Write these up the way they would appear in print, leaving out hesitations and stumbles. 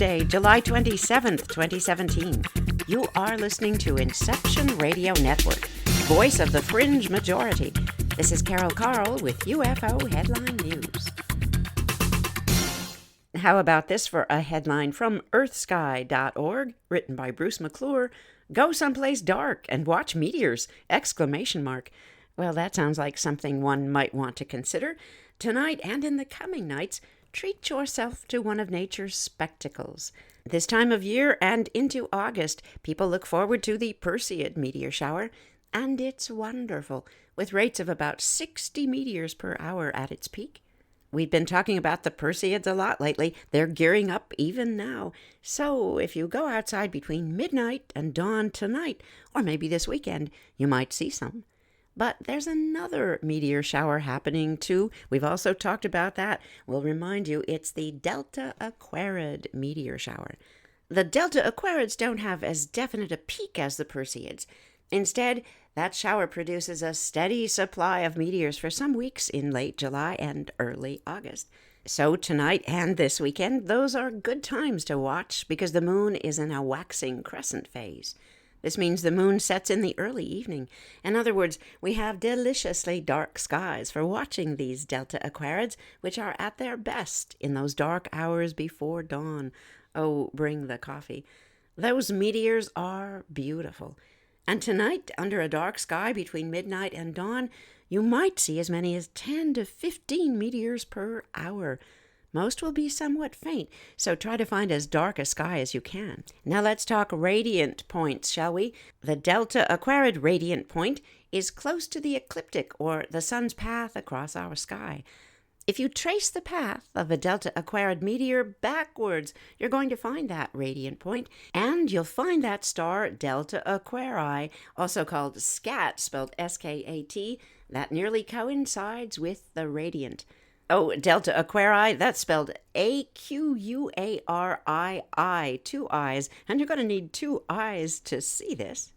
Tuesday, July 27th, 2017. You are listening to Inception Radio Network, voice of the fringe majority. This is Carol Carl with UFO Headline News. How about this for a headline from earthsky.org, written by Bruce McClure? Go someplace dark and watch meteors! ! Well, that sounds like something one might want to consider. Tonight and in the coming nights, treat yourself to one of nature's spectacles. This time of year and into August, people look forward to the Perseid meteor shower, and it's wonderful, with rates of about 60 meteors per hour at its peak. We've been talking about the Perseids a lot lately. They're gearing up even now. So if you go outside between midnight and dawn tonight, or maybe this weekend, you might see some. But there's another meteor shower happening too. We've also talked about that. We'll remind you, it's the Delta Aquarid meteor shower. The Delta Aquarids don't have as definite a peak as the Perseids. Instead, that shower produces a steady supply of meteors for some weeks in late July and early August. So tonight and this weekend, those are good times to watch because the moon is in a waxing crescent phase. This means the moon sets in the early evening. In other words, we have deliciously dark skies for watching these Delta Aquarids, which are at their best in those dark hours before dawn. Oh, bring the coffee. Those meteors are beautiful. And tonight, under a dark sky between midnight and dawn, you might see as many as 10 to 15 meteors per hour. Most will be somewhat faint, so try to find as dark a sky as you can. Now let's talk radiant points, shall we? The Delta Aquarid radiant point is close to the ecliptic, or the sun's path across our sky. If you trace the path of a Delta Aquarid meteor backwards, you're going to find that radiant point, and you'll find that star Delta Aquarii, also called SCAT, spelled S-K-A-T, that nearly coincides with the radiant. Oh, Delta Aquarii, that's spelled A-Q-U-A-R-I-I, 2 eyes, and you're going to need 2 eyes to see this.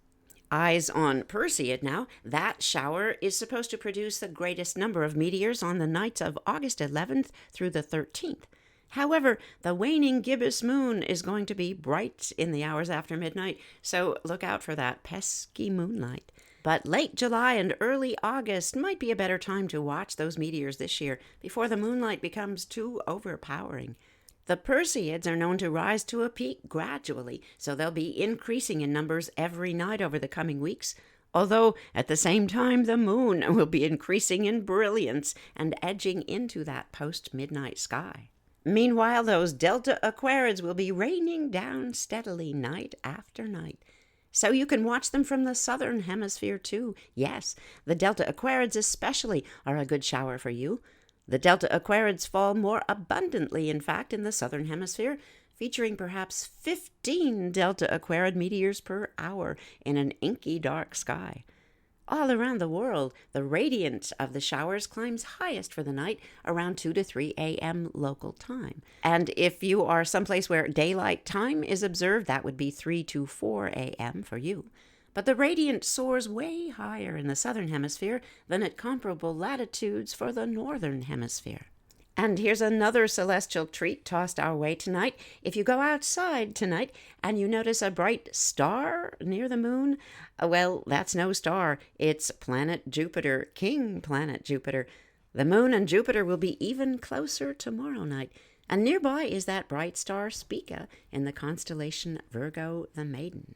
Eyes on Perseid now. That shower is supposed to produce the greatest number of meteors on the nights of August 11th through the 13th. However, the waning gibbous moon is going to be bright in the hours after midnight, so look out for that pesky moonlight. But late July and early August might be a better time to watch those meteors this year before the moonlight becomes too overpowering. The Perseids are known to rise to a peak gradually, so they'll be increasing in numbers every night over the coming weeks, although at the same time the moon will be increasing in brilliance and edging into that post-midnight sky. Meanwhile, those Delta Aquarids will be raining down steadily night after night. So you can watch them from the southern hemisphere too. Yes, the Delta Aquarids especially are a good shower for you. The Delta Aquarids fall more abundantly, in fact, in the southern hemisphere, featuring perhaps 15 Delta Aquarid meteors per hour in an inky dark sky. All around the world, the radiance of the showers climbs highest for the night around 2 to 3 a.m. local time. And if you are someplace where daylight time is observed, that would be 3 to 4 a.m. for you. But the radiance soars way higher in the southern hemisphere than at comparable latitudes for the northern hemisphere. And here's another celestial treat tossed our way tonight. If you go outside tonight and you notice a bright star near the moon, well, that's no star. It's planet Jupiter, King Planet Jupiter. The moon and Jupiter will be even closer tomorrow night. And nearby is that bright star Spica in the constellation Virgo the Maiden.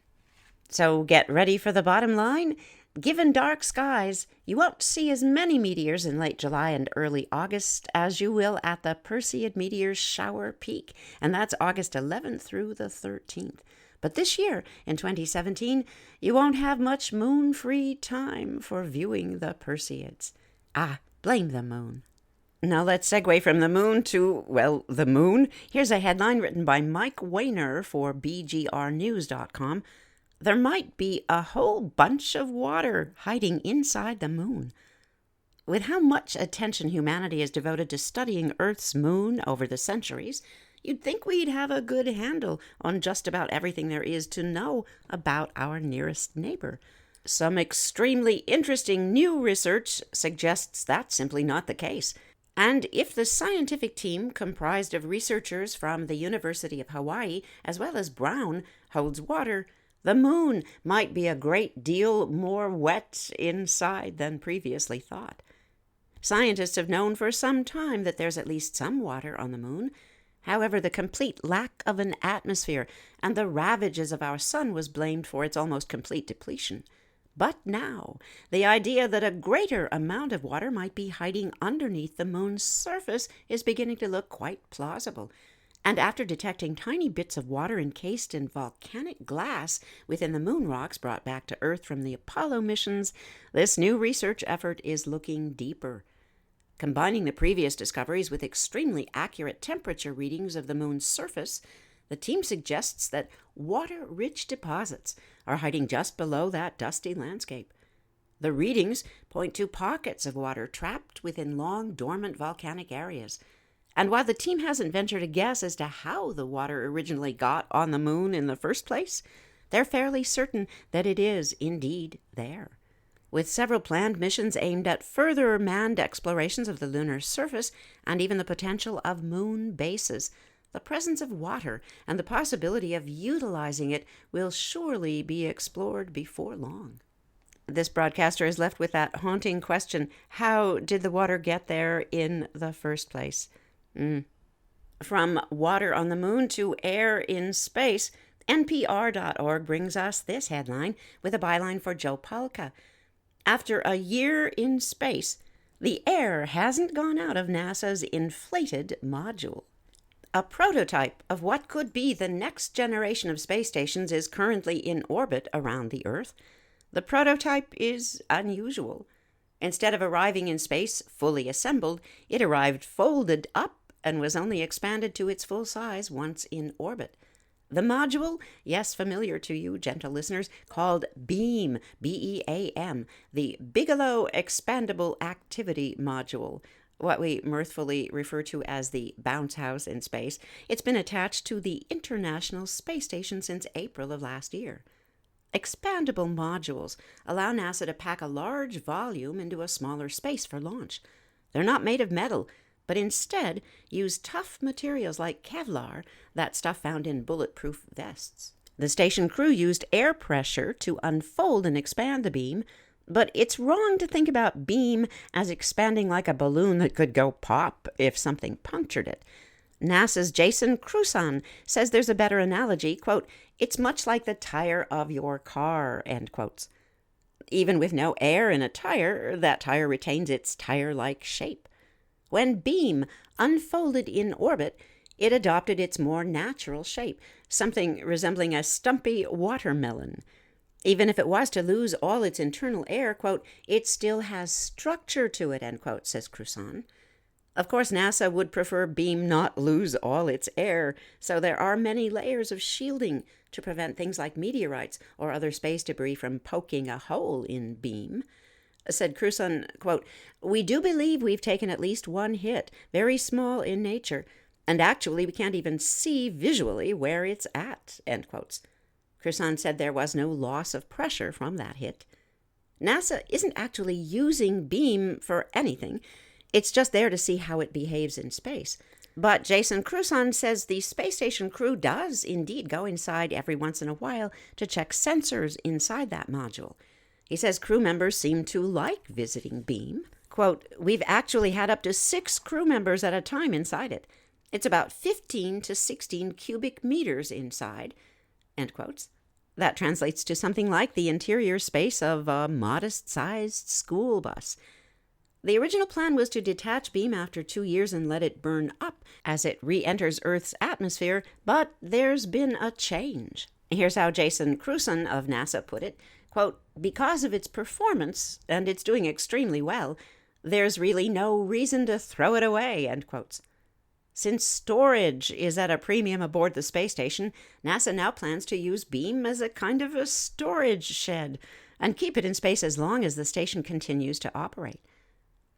So get ready for the bottom line. Given dark skies, you won't see as many meteors in late July and early August as you will at the Perseid meteor shower peak, and that's August 11th through the 13th. But this year, in 2017, you won't have much moon-free time for viewing the Perseids. Blame the moon. Now let's segue from the moon to, well, the moon. Here's a headline written by Mike Wehner for BGRnews.com. There might be a whole bunch of water hiding inside the moon. With how much attention humanity has devoted to studying Earth's moon over the centuries, you'd think we'd have a good handle on just about everything there is to know about our nearest neighbor. Some extremely interesting new research suggests that's simply not the case. And if the scientific team, comprised of researchers from the University of Hawaii as well as Brown, holds water, the moon might be a great deal more wet inside than previously thought. Scientists have known for some time that there's at least some water on the moon. However, the complete lack of an atmosphere and the ravages of our sun was blamed for its almost complete depletion. But now, the idea that a greater amount of water might be hiding underneath the moon's surface is beginning to look quite plausible. And after detecting tiny bits of water encased in volcanic glass within the moon rocks brought back to Earth from the Apollo missions, this new research effort is looking deeper. Combining the previous discoveries with extremely accurate temperature readings of the moon's surface, the team suggests that water-rich deposits are hiding just below that dusty landscape. The readings point to pockets of water trapped within long, dormant volcanic areas. And while the team hasn't ventured a guess as to how the water originally got on the moon in the first place, they're fairly certain that it is indeed there. With several planned missions aimed at further manned explorations of the lunar surface and even the potential of moon bases, the presence of water and the possibility of utilizing it will surely be explored before long. This broadcaster is left with that haunting question, how did the water get there in the first place? From water on the moon to air in space, NPR.org brings us this headline with a byline for Joe Palca. After a year in space, the air hasn't gone out of NASA's inflated module. A prototype of what could be the next generation of space stations is currently in orbit around the Earth. The prototype is unusual. Instead of arriving in space fully assembled, it arrived folded up and was only expanded to its full size once in orbit. The module, yes, familiar to you, gentle listeners, called BEAM, B-E-A-M, the Bigelow Expandable Activity Module, what we mirthfully refer to as the bounce house in space. It's been attached to the International Space Station since April of last year. Expandable modules allow NASA to pack a large volume into a smaller space for launch. They're not made of metal, but instead use tough materials like Kevlar, that stuff found in bulletproof vests. The station crew used air pressure to unfold and expand the beam, but it's wrong to think about beam as expanding like a balloon that could go pop if something punctured it. NASA's Jason Cruson says there's a better analogy, quote, it's much like the tire of your car, end quotes. Even with no air in a tire, that tire retains its tire-like shape. When BEAM unfolded in orbit, it adopted its more natural shape, something resembling a stumpy watermelon. Even if it was to lose all its internal air, quote, it still has structure to it, end quote, says Cruson. Of course, NASA would prefer BEAM not lose all its air, so there are many layers of shielding to prevent things like meteorites or other space debris from poking a hole in BEAM. Said Cruson, quote, we do believe we've taken at least one hit, very small in nature, and actually we can't even see visually where it's at, end quotes. Cruson said there was no loss of pressure from that hit. NASA isn't actually using BEAM for anything. It's just there to see how it behaves in space. But Jason Cruson says the space station crew does indeed go inside every once in a while to check sensors inside that module. He says crew members seem to like visiting BEAM. Quote, we've actually had up to 6 crew members at a time inside it. It's about 15 to 16 cubic meters inside, end quotes. That translates to something like the interior space of a modest-sized school bus. The original plan was to detach BEAM after 2 years and let it burn up as it re-enters Earth's atmosphere, but there's been a change. Here's how Jason Cruson of NASA put it. Quote, because of its performance, and it's doing extremely well, there's really no reason to throw it away, end quotes. Since storage is at a premium aboard the space station, NASA now plans to use BEAM as a kind of a storage shed and keep it in space as long as the station continues to operate.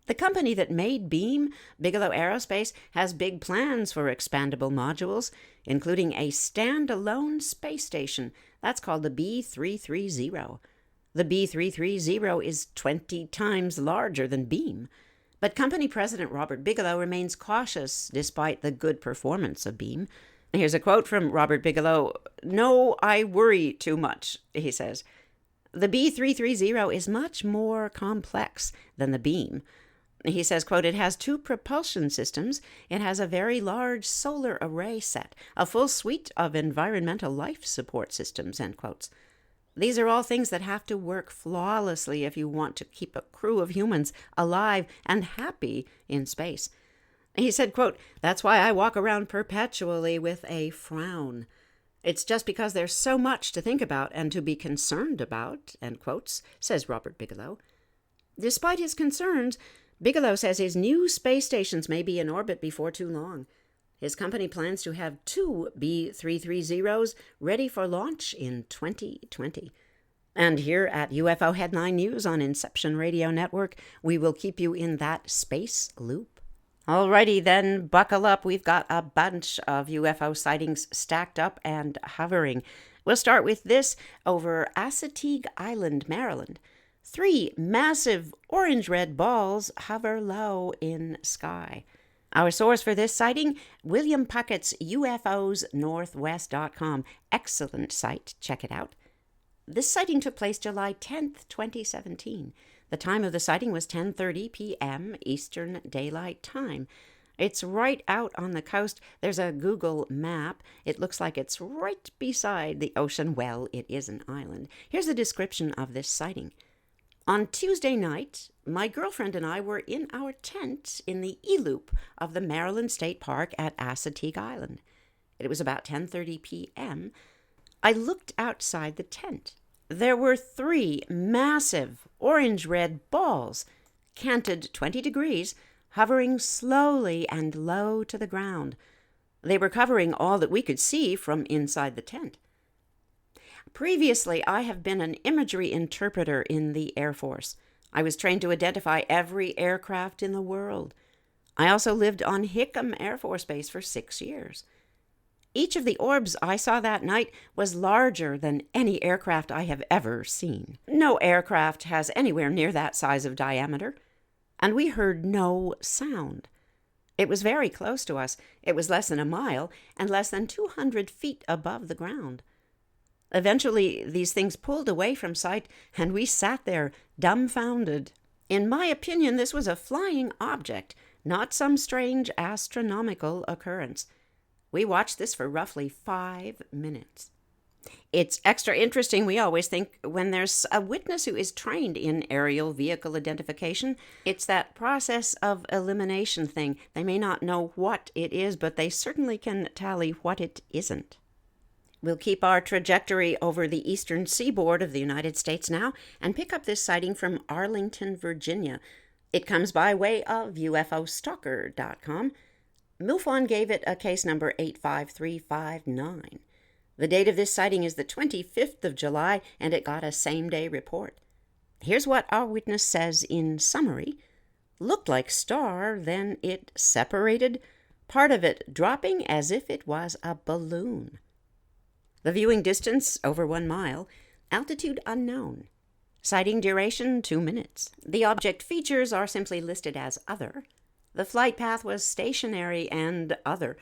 The company that made BEAM, Bigelow Aerospace, has big plans for expandable modules, including a standalone space station. That's called the B330. The B330 is 20 times larger than BEAM. But company president Robert Bigelow remains cautious despite the good performance of Beam. Here's a quote from Robert Bigelow. "No, I worry too much," he says. "The B330 is much more complex than the Beam." He says, quote, "It has 2 propulsion systems. It has a very large solar array set, a full suite of environmental life support systems," end quotes. These are all things that have to work flawlessly if you want to keep a crew of humans alive and happy in space. He said, quote, "That's why I walk around perpetually with a frown. It's just because there's so much to think about and to be concerned about," end quotes, says Robert Bigelow. Despite his concerns, Bigelow says his new space stations may be in orbit before too long. His company plans to have 2 B330s ready for launch in 2020. And here at UFO Headline News on Inception Radio Network, we will keep you in that space loop. Alrighty then, buckle up. We've got a bunch of UFO sightings stacked up and hovering. We'll start with this over Assateague Island, Maryland. 3 massive orange-red balls hover low in sky. Our source for this sighting, William Puckett's UFOsNorthwest.com. Excellent site. Check it out. This sighting took place July 10th, 2017. The time of the sighting was 10:30 p.m. Eastern Daylight Time. It's right out on the coast. There's a Google map. It looks like it's right beside the ocean. Well, it is an island. Here's a description of this sighting. On Tuesday night, my girlfriend and I were in our tent in the E-loop of the Maryland State Park at Assateague Island. It was about 10:30 p.m. I looked outside the tent. There were 3 massive orange-red balls, canted 20 degrees, hovering slowly and low to the ground. They were covering all that we could see from inside the tent. Previously, I have been an imagery interpreter in the Air Force. I was trained to identify every aircraft in the world. I also lived on Hickam Air Force Base for 6 years. Each of the orbs I saw that night was larger than any aircraft I have ever seen. No aircraft has anywhere near that size of diameter. And we heard no sound. It was very close to us. It was less than a mile and less than 200 feet above the ground. Eventually, these things pulled away from sight, and we sat there, dumbfounded. In my opinion, this was a flying object, not some strange astronomical occurrence. We watched this for roughly 5 minutes. It's extra interesting, we always think, when there's a witness who is trained in aerial vehicle identification. It's that process of elimination thing. They may not know what it is, but they certainly can tally what it isn't. We'll keep our trajectory over the eastern seaboard of the United States now and pick up this sighting from Arlington, Virginia. It comes by way of UFOstalker.com. MUFON gave it a case number 85359. The date of this sighting is the 25th of July, and it got a same-day report. Here's what our witness says in summary. Looked like star, then it separated, part of it dropping as if it was a balloon. The viewing distance, over 1 mile. Altitude unknown. Sighting duration, 2 minutes. The object features are simply listed as other. The flight path was stationary and other.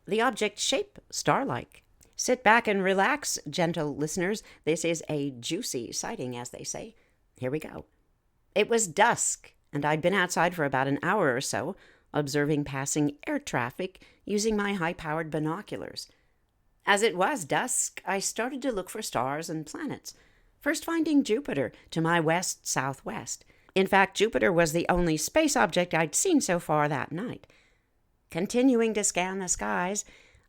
The object shape, star-like. Sit back and relax, gentle listeners. This is a juicy sighting, as they say. Here we go. It was dusk, and I'd been outside for about an hour or so, observing passing air traffic using my high-powered binoculars. As it was dusk, I started to look for stars and planets, first finding Jupiter to my west-southwest. In fact, Jupiter was the only space object I'd seen so far that night. Continuing to scan the skies,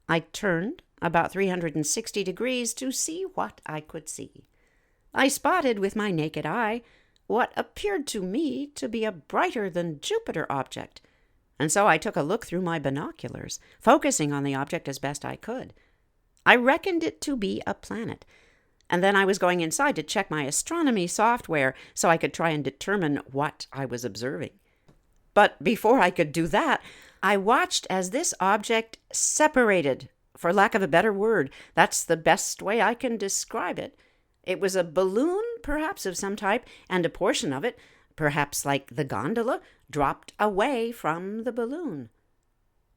I turned about 360 degrees to see what I could see. I spotted with my naked eye what appeared to me to be a brighter than Jupiter object, and so I took a look through my binoculars, focusing on the object as best I could. I reckoned it to be a planet, and then I was going inside to check my astronomy software so I could try and determine what I was observing. But before I could do that, I watched as this object separated, for lack of a better word. That's the best way I can describe it. It was a balloon, perhaps of some type, and a portion of it, perhaps like the gondola, dropped away from the balloon.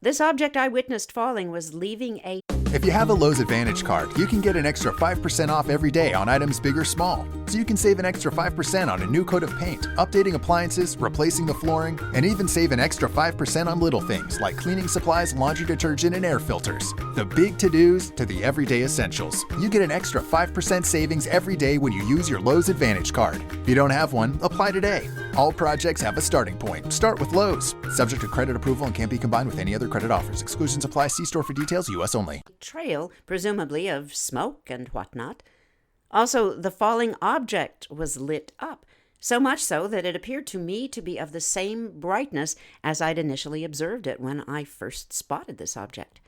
This object I witnessed falling was leaving a... If you have a Lowe's Advantage card, you can get an extra 5% off every day on items big or small. So you can save an extra 5% on a new coat of paint, updating appliances, replacing the flooring, and even save an extra 5% on little things like cleaning supplies, laundry detergent, and air filters. The big to-dos to the everyday essentials. You get an extra 5% savings every day when you use your Lowe's Advantage card. If you don't have one, apply today. All projects have a starting point. Start with Lowe's. Subject to credit approval and can't be combined with any other credit offers. Exclusions apply. See store for details. U.S. only. Trail, presumably of smoke and whatnot. Also, the falling object was lit up, so much so that it appeared to me to be of the same brightness as I'd initially observed it when I first spotted this object.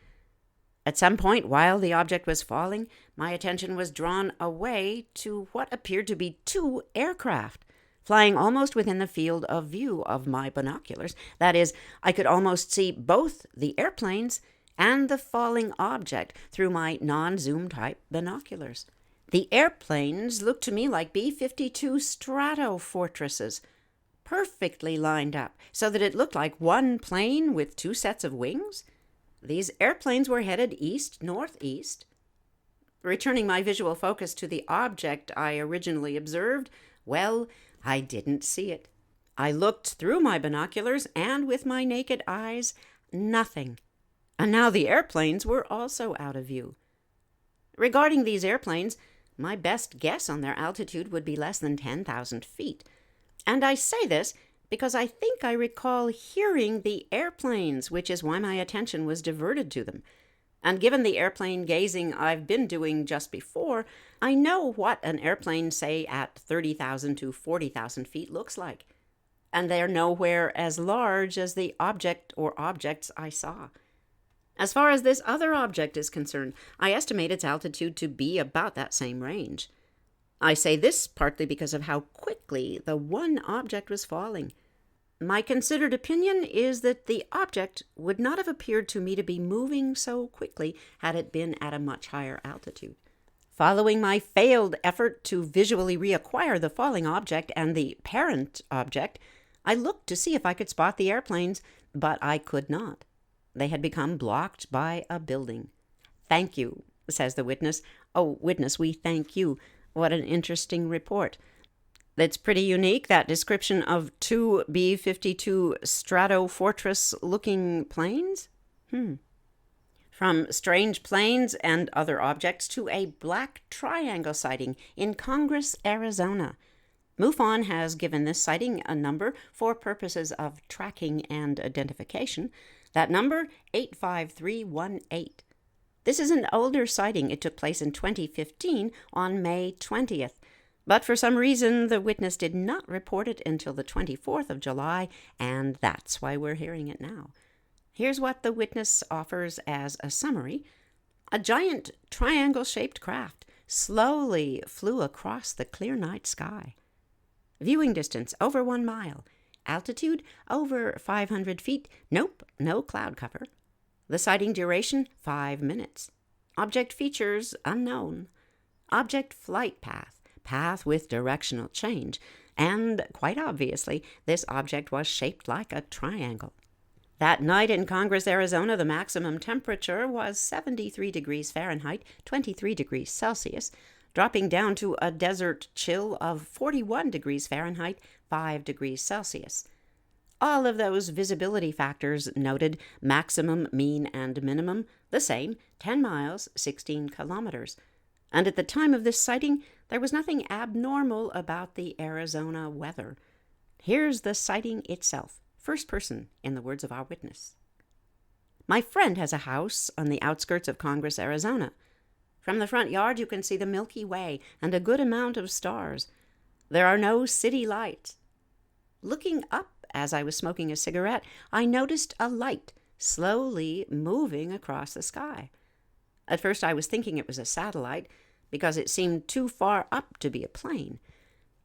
At some point while the object was falling, my attention was drawn away to what appeared to be two aircraft, flying almost within the field of view of my binoculars. That is, I could almost see both the airplanes and the falling object through my non-zoom type binoculars. The airplanes looked to me like B-52 strato fortresses, perfectly lined up so that it looked like one plane with two sets of wings. These airplanes were headed east-northeast. Returning my visual focus to the object I originally observed, well, I didn't see it. I looked through my binoculars, and with my naked eyes, nothing. And now the airplanes were also out of view. Regarding these airplanes, my best guess on their altitude would be less than 10,000 feet. And I say this because I think I recall hearing the airplanes, which is why my attention was diverted to them. And given the airplane gazing I've been doing just before, I know what an airplane, say, at 30,000 to 40,000 feet looks like. And they're nowhere as large as the object or objects I saw. As far as this other object is concerned, I estimate its altitude to be about that same range. I say this partly because of how quickly the one object was falling. My considered opinion is that the object would not have appeared to me to be moving so quickly had it been at a much higher altitude. Following my failed effort to visually reacquire the falling object and the parent object, I looked to see if I could spot the airplanes, but I could not. They had become blocked by a building. "Thank you," says the witness. "Oh, witness, we thank you. What an interesting report." That's pretty unique, that description of two B-52 strato fortress-looking planes? From strange planes and other objects to a black triangle sighting in Congress, Arizona. MUFON has given this sighting a number for purposes of tracking and identification. That number, 85318. This is an older sighting. It took place in 2015 on May 20th. But for some reason, the witness did not report it until the 24th of July, and that's why we're hearing it now. Here's what the witness offers as a summary. A giant triangle-shaped craft slowly flew across the clear night sky. Viewing distance, over 1 mile. Altitude, over 500 feet. Nope, no cloud cover. The sighting duration, 5 minutes. Object features, unknown. Object flight path, path with directional change. And, quite obviously, this object was shaped like a triangle. That night in Congress, Arizona, the maximum temperature was 73 degrees Fahrenheit, 23 degrees Celsius, dropping down to a desert chill of 41 degrees Fahrenheit, 5 degrees Celsius. All of those visibility factors noted, maximum, mean, and minimum, the same, 10 miles, 16 kilometers. And at the time of this sighting, there was nothing abnormal about the Arizona weather. Here's the sighting itself, first person, in the words of our witness. My friend has a house on the outskirts of Congress, Arizona. From the front yard, you can see the Milky Way and a good amount of stars. There are no city lights. Looking up as I was smoking a cigarette, I noticed a light slowly moving across the sky. At first, I was thinking it was a satellite because it seemed too far up to be a plane.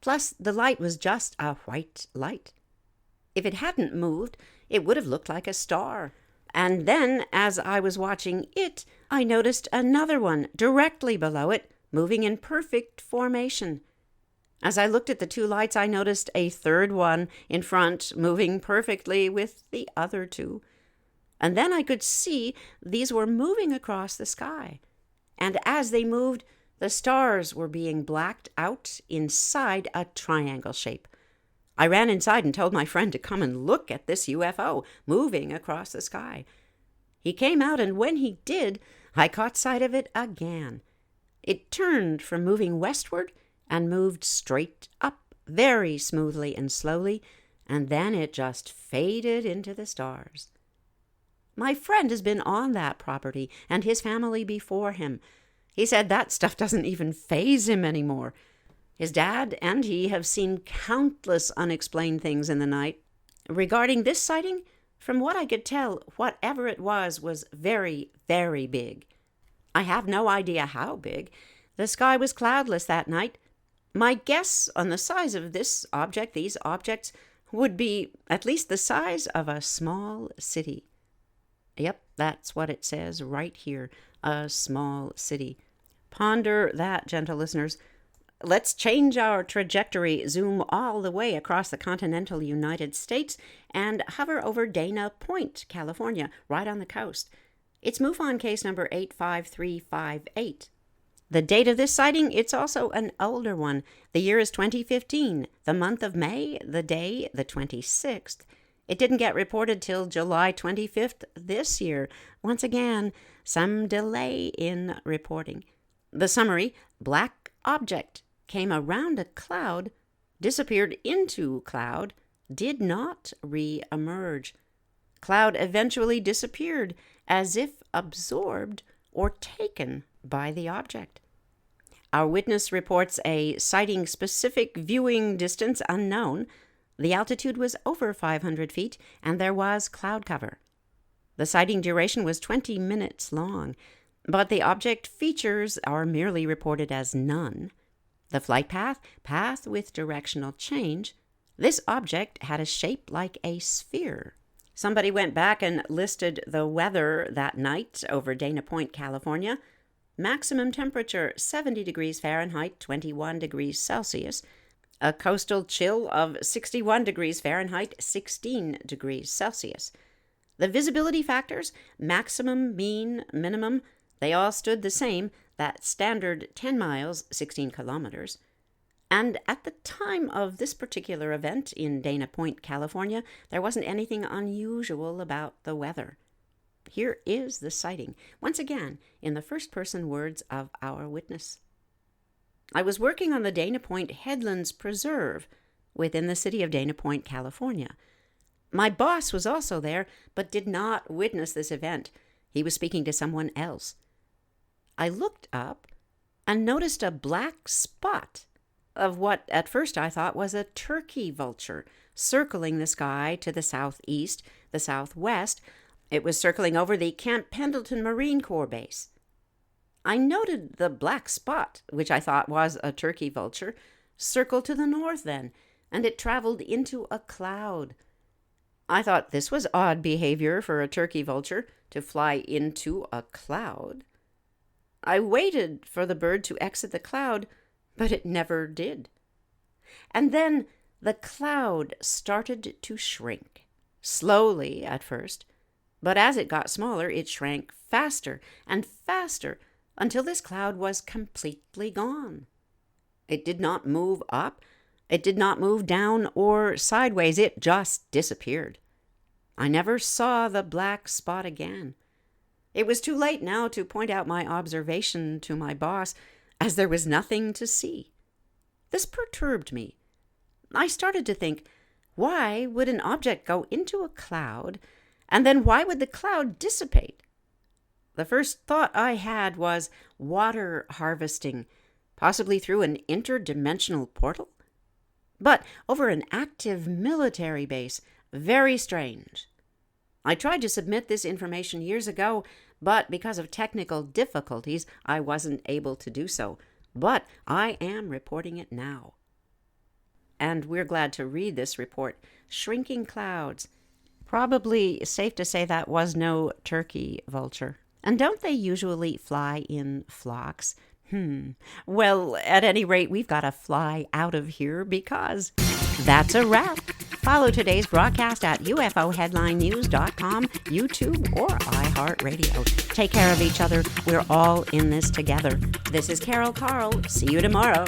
Plus, the light was just a white light. If it hadn't moved, it would have looked like a star. And then, as I was watching it, I noticed another one directly below it, moving in perfect formation. As I looked at the two lights, I noticed a third one in front moving perfectly with the other two. And then I could see these were moving across the sky. And as they moved, the stars were being blacked out inside a triangle shape. I ran inside and told my friend to come and look at this UFO moving across the sky. He came out, and when he did, I caught sight of it again. It turned from moving westward and moved straight up very smoothly and slowly, and then it just faded into the stars. My friend has been on that property and his family before him. He said that stuff doesn't even faze him anymore. His dad and he have seen countless unexplained things in the night. Regarding this sighting, from what I could tell, whatever it was very, very big. I have no idea how big. The sky was cloudless that night. My guess on the size of these objects, would be at least the size of a small city. Yep, that's what it says right here, a small city. Ponder that, gentle listeners. Let's change our trajectory, zoom all the way across the continental United States, and hover over Dana Point, California, right on the coast. It's MUFON case number 85358. The date of this sighting, it's also an older one. The year is 2015. The month of May, the day, the 26th. It didn't get reported till July 25th this year. Once again, some delay in reporting. The summary: black object came around a cloud, disappeared into cloud, did not re-emerge. Cloud eventually disappeared as if absorbed or taken by the object. Our witness reports a sighting specific viewing distance unknown. The altitude was over 500 feet and there was cloud cover. The sighting duration was 20 minutes long, but the object features are merely reported as none. The flight path with directional change. This object had a shape like a sphere. Somebody went back and listed the weather that night over Dana Point, California. Maximum temperature 70 degrees Fahrenheit, 21 degrees Celsius. A coastal chill of 61 degrees Fahrenheit, 16 degrees Celsius. The visibility factors, maximum, mean, minimum, they all stood the same, that standard 10 miles, 16 kilometers. And at the time of this particular event in Dana Point, California, there wasn't anything unusual about the weather. Here is the sighting, once again, in the first-person words of our witness. I was working on the Dana Point Headlands Preserve within the city of Dana Point, California. My boss was also there, but did not witness this event. He was speaking to someone else. I looked up and noticed a black spot of what at first I thought was a turkey vulture circling the sky to the southeast, the southwest. It was circling over the Camp Pendleton Marine Corps base. I noted the black spot, which I thought was a turkey vulture, circle to the north then, and it traveled into a cloud. I thought this was odd behavior for a turkey vulture, to fly into a cloud. I waited for the bird to exit the cloud, but it never did. And then the cloud started to shrink, slowly at first, but as it got smaller, it shrank faster and faster until this cloud was completely gone. It did not move up, it did not move down or sideways, it just disappeared. I never saw the black spot again. It was too late now to point out my observation to my boss, as there was nothing to see. This perturbed me. I started to think, why would an object go into a cloud, and then why would the cloud dissipate? The first thought I had was water harvesting, possibly through an interdimensional portal. But over an active military base, very strange. I tried to submit this information years ago, but because of technical difficulties, I wasn't able to do so. But I am reporting it now. And we're glad to read this report. Shrinking clouds. Probably safe to say that was no turkey vulture. And don't they usually fly in flocks? Well, at any rate, we've got to fly out of here because that's a wrap. Follow today's broadcast at ufoheadlinenews.com, YouTube, or iHeartRadio. Take care of each other. We're all in this together. This is Carol Carl. See you tomorrow.